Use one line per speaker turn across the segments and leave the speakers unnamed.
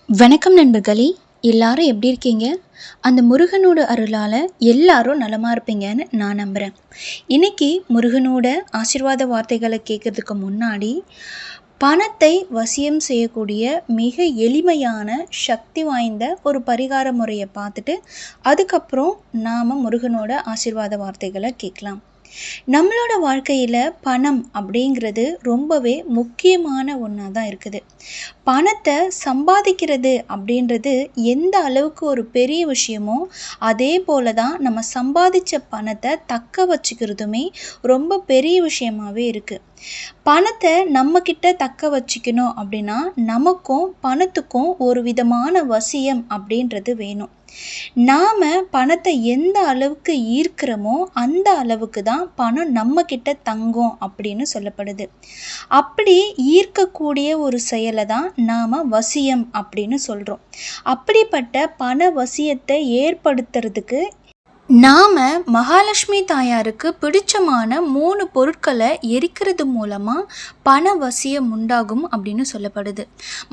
வணக்கம் நண்பர்களே! எல்லாரும் எப்படி இருக்கீங்க? அந்த முருகனோட அருளால எல்லாரும் நலமா இருப்பீங்கன்னு நான் நம்புறேன். இன்னைக்கு முருகனோட ஆசீர்வாத வார்த்தைகள கேட்கறதுக்கு முன்னாடி, பணத்தை வசியம் செய்யக்கூடிய மிக எளிமையான, சக்தி வாய்ந்த ஒரு பரிகார முறைய பார்த்துட்டு, அதுக்கப்புறம் நாம முருகனோட ஆசீர்வாத வார்த்தைகள கேட்கலாம். நம்மளோட வாழ்க்கையில பணம் அப்படிங்கிறது ரொம்பவே முக்கியமான ஒண்ணா தான் இருக்குது. பணத்தை சம்பாதிக்கிறது அப்படின்றது எந்த அளவுக்கு ஒரு பெரிய விஷயமோ, அதே போல தான் நம்ம சம்பாதிச்ச பணத்தை தக்க வச்சுக்கிறதுமே ரொம்ப பெரிய விஷயமாவே இருக்கு. பணத்தை நம்மக்கிட்ட தக்க வச்சுக்கணும் அப்படின்னா, நமக்கும் பணத்துக்கும் ஒரு விதமான வசியம் அப்படின்றது வேணும். நாம பணத்தை எந்த அளவுக்கு ஈர்க்கிறோமோ, அந்த அளவுக்கு தான் பணம் நம்மக்கிட்ட தங்கும் அப்படின்னு சொல்லப்படுது. அப்படி ஈர்க்கக்கூடிய ஒரு செயலை தான் நாம வசியம் அப்படின்னு சொல்றோம். அப்படிப்பட்ட பண வசியத்தை ஏற்படுத்துறதுக்கு நாம மகாலட்சுமி தாயாருக்கு பிடிச்சமான 3 பொருட்களை எரிக்கிறது மூலமா பண வசியம் உண்டாகும் அப்படின்னு சொல்லப்படுது.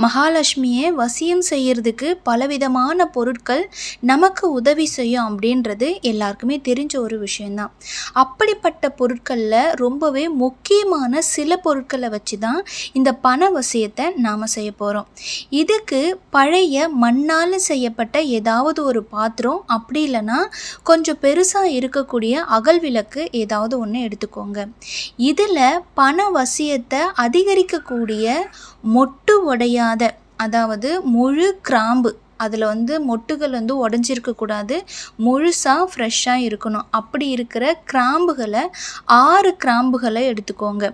மகாலட்சுமியை வசியம் செய்யறதுக்கு பலவிதமான பொருட்கள் நமக்கு உதவி செய்யும் அப்படின்றது எல்லாருக்குமே தெரிஞ்ச ஒரு விஷயம்தான். அப்படிப்பட்ட பொருட்களில் ரொம்பவே முக்கியமான சில பொருட்களை வச்சு தான் இந்த பண வசியத்தை நாம் செய்ய போகிறோம். இதுக்கு பழைய மண்ணால் செய்யப்பட்ட ஏதாவது ஒரு பாத்திரம், அப்படி இல்லைன்னா கொஞ்சம் பெருசாக இருக்கக்கூடிய அகல் விளக்கு ஏதாவது ஒன்று எடுத்துக்கோங்க. இதில் பண வசியத்தை அதிகரிக்கக்கூடிய மொட்டு உடையாத, அதாவது முழு கிராம்பு, அதில் மொட்டுகள் உடஞ்சிருக்கக்கூடாது, முழுசாக ஃப்ரெஷ்ஷாக இருக்கணும். அப்படி இருக்கிற கிராம்புகளை 6 கிராம்புகளை எடுத்துக்கோங்க.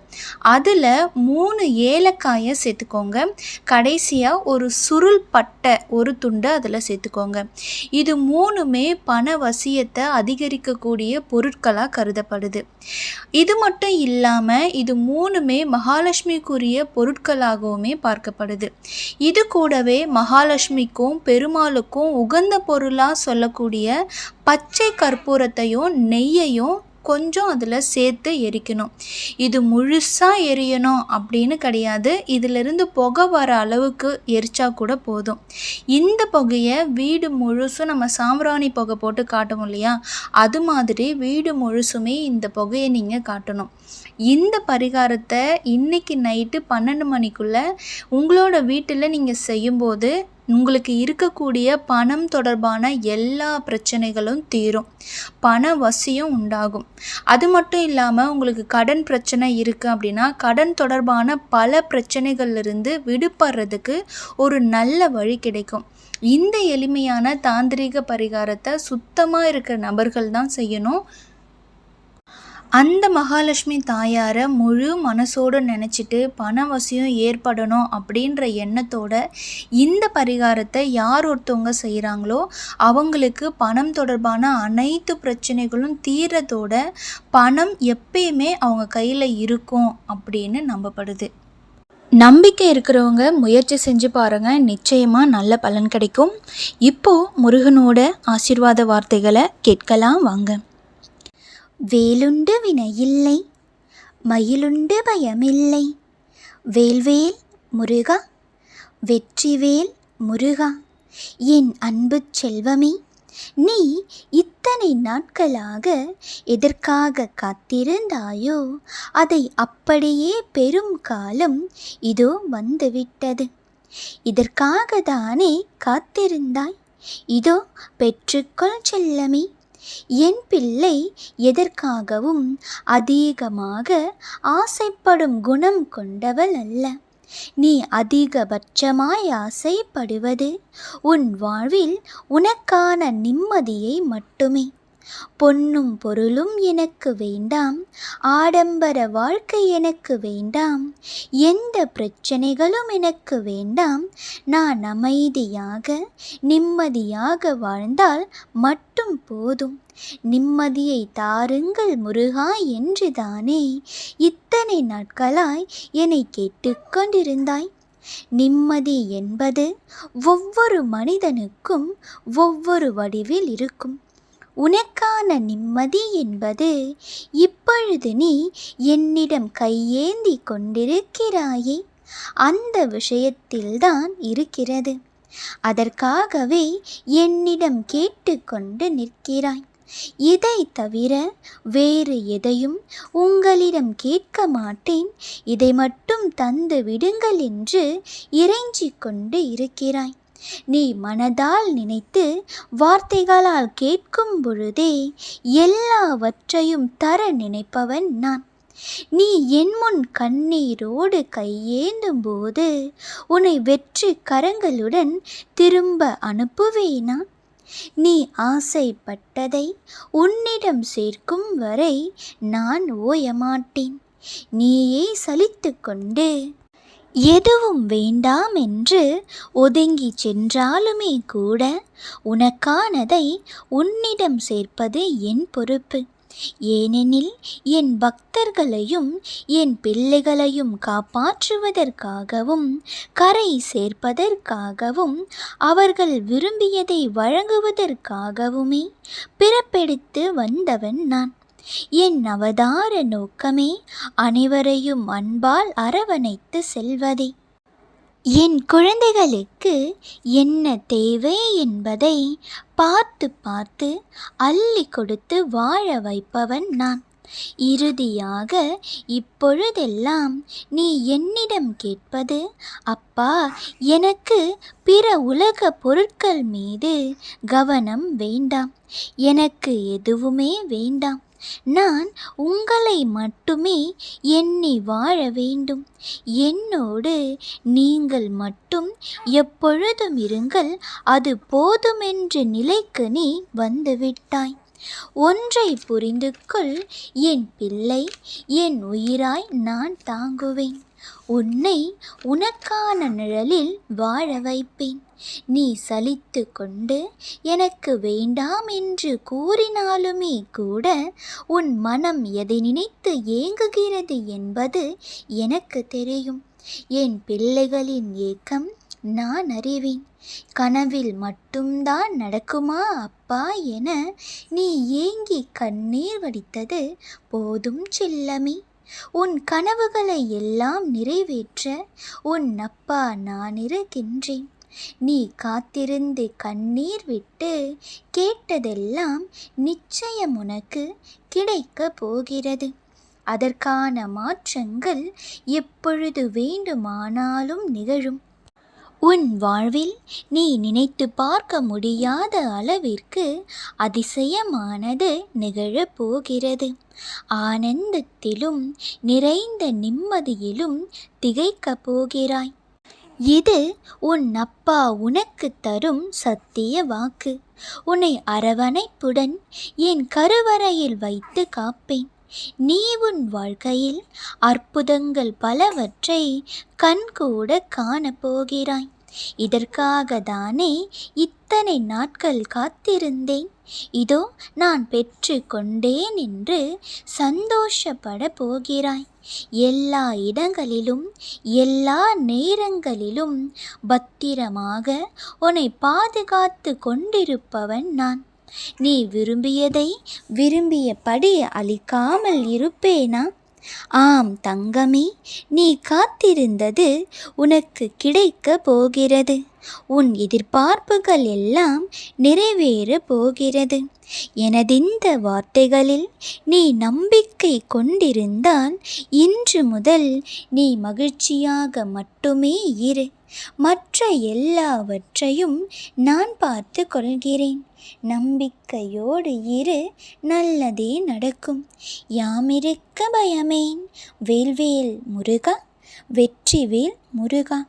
அதில் 3 ஏலக்காயை சேர்த்துக்கோங்க. கடைசியாக ஒரு சுருள் பட்டை ஒரு துண்டு அதில் சேர்த்துக்கோங்க. இது 3மே பண வசியத்தை அதிகரிக்கக்கூடிய பொருட்களாக கருதப்படுது. இது மட்டும் இல்லாமல் இது 3மே மகாலட்சுமிக்குரிய பொருட்களாகவுமே பார்க்கப்படுது. இது கூடவே மகாலட்சுமிக்கும் பெருமாளுக்கும் உகந்த பொருளாக சொல்லக்கூடிய பச்சை கற்பூரத்தையும் நெய்யையும் கொஞ்சம் அதில் சேர்த்து எரிக்கணும். இது முழுசாக எரியணும் அப்படின்னு கிடையாது. இதிலிருந்து புகை வர அளவுக்கு எரிச்சா கூட போதும். இந்த புகையை வீடு முழுசும் நம்ம சாம்பிராணி புகை போட்டு காட்டுவோம் இல்லையா, அது மாதிரி வீடு முழுசுமே இந்த புகையை நீங்கள் காட்டணும். இந்த பரிகாரத்தை இன்னைக்கு நைட்டு 12 மணிக்குள்ளே உங்களோட வீட்டில் நீங்கள் செய்யும்போது உங்களுக்கு இருக்கக்கூடிய பணம் தொடர்பான எல்லா பிரச்சனைகளும் தீரும், பண வசியம் உண்டாகும். அது மட்டும் இல்லாமல் உங்களுக்கு கடன் பிரச்சனை இருக்குது அப்படின்னா, கடன் தொடர்பான பல பிரச்சனைகள்லிருந்து விடுபடுறதுக்கு ஒரு நல்ல வழி கிடைக்கும். இந்த எளிமையான தாந்திரீக பரிகாரத்தை சுத்தமாக இருக்கிற நபர்கள் தான் செய்யணும். அந்த மகாலட்சுமி தாயாரை முழு மனசோடு நினச்சிட்டு பண வசியம் ஏற்படணும் அப்படின்ற எண்ணத்தோட இந்த பரிகாரத்தை யார் ஒருத்தவங்க செய்கிறாங்களோ அவங்களுக்கு பணம் தொடர்பான அனைத்து பிரச்சனைகளும் தீரத்தோட பணம் எப்பயுமே அவங்க கையில் இருக்கும் அப்படின்னு நம்பப்படுது. நம்பிக்கை இருக்கிறவங்க முயற்சி செஞ்சு பாருங்கள், நிச்சயமாக நல்ல பலன் கிடைக்கும். இப்போது முருகனோட ஆசீர்வாத வார்த்தைகளை கேட்கலாம் வாங்க.
வேலுண்டு வினையில்லை, மயிலுண்டு பயமில்லை, வேல்வேல் முருகா, வெற்றிவேல் முருகா. என் அன்பு செல்வமே, நீ இத்தனை நாட்களாக எதற்காக காத்திருந்தாயோ அதை அப்படியே பெரும் காலம் இதோ வந்துவிட்டது. இதற்காக தானே காத்திருந்தாய்? இதோ பெற்றுக்கொள் செல்லமே. என் பிள்ளை எதற்காகவும் அதிகமாக ஆசைப்படும் குணம் கொண்டவள் அல்ல. நீ அதிகபட்சமாய் ஆசைப்படுவது உன் வாழ்வில் உனக்கான நிம்மதியை மட்டுமே. பொன்னும் பொருளும் எனக்கு வேண்டாம், ஆடம்பர வாழ்க்கை எனக்கு வேண்டாம், எந்த பிரச்சனைகளும் எனக்கு வேண்டாம். நான் அமைதியாக நிம்மதியாக வாழ்ந்தால் மட்டும் போதும். நிம்மதியை தாருங்கள் முருகா என்றுதானே இத்தனை நாட்களாய் என்னை கேட்டுக்கொண்டிருந்தாய். நிம்மதி என்பது ஒவ்வொரு மனிதனுக்கும் ஒவ்வொரு வடிவில் இருக்கும். உனக்கான நிம்மதி என்பது இப்பொழுது நீ என்னிடம் கையேந்தி கொண்டிருக்கிறாயே, அந்த விஷயத்தில்தான் இருக்கிறது. அதற்காகவே என்னிடம் கேட்டுக்கொண்டு நிற்கிறாய். இதை தவிர வேறு எதையும் உங்களிடம் கேட்க மாட்டேன், இதை மட்டும் தந்து விடுங்கள் என்று இறைஞ்சிக் கொண்டு இருக்கிறாய். நீ மனதால் நினைத்து வார்த்தைகளால் கேட்கும் பொழுதே எல்லாவற்றையும் தர நினைப்பவன் நான். நீ என் முன் கண்ணீரோடு கையேந்தும் போது உன்னை வெற்றி கரங்களுடன் திரும்ப அனுப்புவேனா? நீ ஆசைப்பட்டதை உன்னிடம் சேர்க்கும் வரை நான் ஓயமாட்டேன். நீயே சலித்து கொண்டு எதுவும் வேண்டாம் என்று ஒதுங்கி சென்றாலுமே கூட உனக்கானதை உன்னிடம் சேர்ப்பது என் பொறுப்பு. ஏனெனில் என் பக்தர்களையும் என் பிள்ளைகளையும் காப்பாற்றுவதற்காகவும் கரை சேர்ப்பதற்காகவும் அவர்கள் விரும்பியதை வழங்குவதற்காகவுமே பிறப்பெடுத்து வந்தவன் நான். என் அவதார நோக்கமே அனைவரையும் அன்பால் அரவணைத்து செல்வதே. என் குழந்தைகளுக்கு என்ன தேவை என்பதை பார்த்து பார்த்து அள்ளி கொடுத்து வாழ வைப்பவன் நான். இறுதியாக இப்பொழுதெல்லாம் நீ என்னிடம் கேட்பது, அப்பா, எனக்கு பிற உலக பொருட்கள் மீது கவனம் வேண்டாம், எனக்கு எதுவுமே வேண்டாம், நான் உங்களை மட்டுமே எண்ணி வாழ வேண்டும், என்னோடு நீங்கள் மட்டும் எப்பொழுதும் இருங்கள், அது போதுமென்ற நிலைக்கு நீ வந்துவிட்டாய். ஒன்றை புரிந்து கொள் என் பிள்ளை, என் உயிராய் நான் தாங்குவேன். உன்னை உனக்கான நிழலில் வாழ வைப்பேன். நீ சலித்து கொண்டு எனக்கு வேண்டாம் என்று கூறினாலுமே கூட உன் மனம் எதை நினைத்து ஏங்குகிறது என்பது எனக்கு தெரியும். என் பிள்ளைகளின் ஏக்கம் நான் அறிவேன். கனவில் மட்டும்தான் நடக்குமா அப்பா என நீ ஏங்கி கண்ணீர் வடித்தது போதும் செல்லமே. உன் கனவுகளை எல்லாம் நிறைவேற்ற உன் அப்பா நான் இருக்கின்றேன். நீ காத்திருந்து கண்ணீர் விட்டு கேட்டதெல்லாம் நிச்சயம் உனக்கு கிடைக்கப் போகிறது. அதற்கான மாற்றங்கள் எப்பொழுது வேண்டுமானாலும் நிகழும். உன் வாழ்வில் நீ நினைத்து பார்க்க முடியாத அளவிற்கு அதிசயமானது நிகழப் போகிறது. ஆனந்தத்திலும் நிறைந்த நிம்மதியிலும் திகைக்கப் போகிறாய். இது உன் அப்பா உனக்கு தரும் சத்திய வாக்கு. உன்னை அரவணைப்புடன் என் கருவறையில் வைத்து காப்பேன். நீ உன் வாழ்க்கையில் அற்புதங்கள் பலவற்றை கண்கூட காணப்போகிறாய். இதற்காக தானே இத்தனை நாட்கள் காத்திருந்தேன். இதோ நான் பெற்று கொண்டேன் என்று சந்தோஷப்பட போகிறாய். எல்லா இடங்களிலும் எல்லா நேரங்களிலும் பத்திரமாக உன்னை பாதுகாத்து கொண்டிருப்பவன் நான். நீ விரும்பியதை விரும்பியபடி அளிக்காமல் இருப்பேனா? ஆம் தங்கமே, நீ காத்திருந்தது உனக்கு கிடைக்க போகிறது. உன் எதிர்பார்ப்புகள் எல்லாம் நிறைவேற போகிறது. எனதிந்த வார்த்தைகளில் நீ நம்பிக்கை கொண்டிருந்தால் இன்று முதல் நீ மகிழ்ச்சியாக மட்டுமே இரு. மற்ற எல்லாவற்றையும் நான் பார்த்து கொள்கிறேன். நம்பிக்கையோடு இரு, நல்லதே நடக்கும். யாமிருக்க பயமேன். வேல்வேல் முருகா, வெற்றிவேல் முருகா.